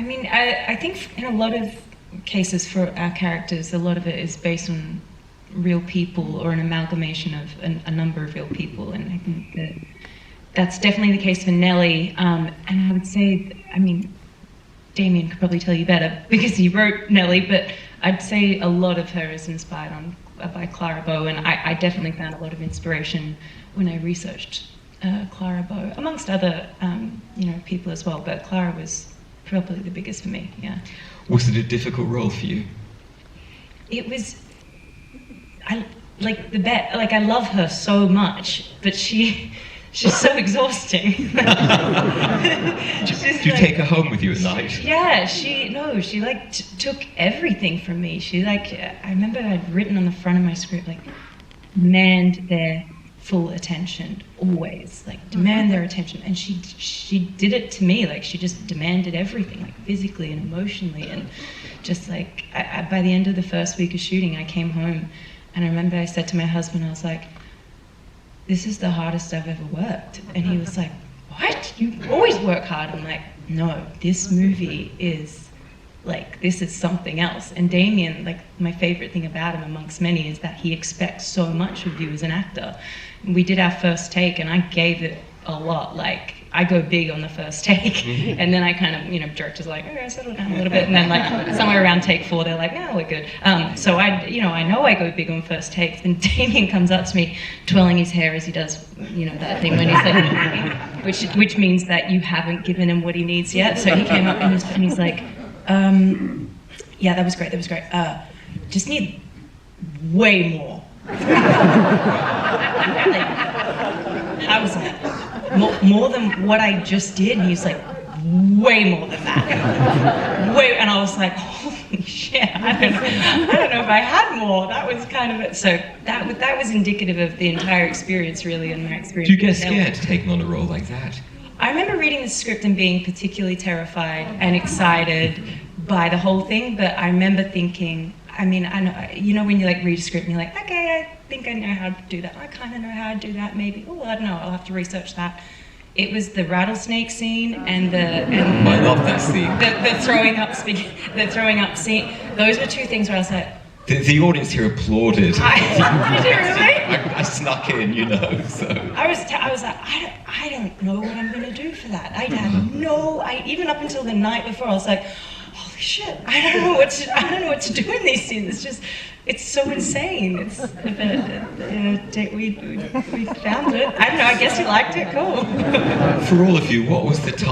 mean, I think in a lot of cases for our characters, a lot of it is based on real people or an amalgamation of a number of real people, and I think that that's definitely the case for Nellie. And I would say, I mean, Damien could probably tell you better because he wrote Nellie, but I'd say a lot of her is inspired by Clara Bow, and I definitely found a lot of inspiration when I researched Clara Bow, amongst other people as well, but Clara was probably the biggest for me, yeah. Was it a difficult role for you? It was, I love her so much, but she's so exhausting. Do you take her home with you at night? Yeah, she took everything from me. I remember I'd written on the front of my script, demand their full attention, always, demand their attention. And she did it to me, she just demanded everything, physically and emotionally. And just by the end of the first week of shooting, I came home and I remember I said to my husband, I was like, this is the hardest I've ever worked. And he was like, what? You always work hard. I'm like, no, this movie is this is something else. And Damien, my favorite thing about him amongst many is that he expects so much of you as an actor. And we did our first take and I gave it a lot. I go big on the first take, and then I kind of, director's okay, settle down a little bit, and then somewhere around take 4, they're like, yeah, we're good. So I know I go big on first takes, and Damien comes up to me, twirling his hair as he does, that thing when he's which means that you haven't given him what he needs yet. So he came up and he's like, yeah, that was great, just need way more. How was that? More than what I just did? And he's like, way more than that. And I was like, holy shit, I don't know if I had more. That was kind of it. So that was indicative of the entire experience, really, and my experience. Do you get scared taking on a role like that? I remember reading the script and being particularly terrified and excited by the whole thing, but I remember thinking, I know, when you read a script and you're like, okay, I think I know how to do that. I kind of know how to do that, maybe. Oh, I don't know, I'll have to research that. It was the rattlesnake scene and I love that scene. The throwing up scene. Those were two things where I was like, the audience here applauded. Did you really? I snuck in, so. I was like, I don't know what I'm going to do for that. I had even up until the night before, I was like, holy shit, I don't know what to do in these scenes. It's so insane. We found it. I don't know, I guess you liked it, cool. For all of you, what was the toughest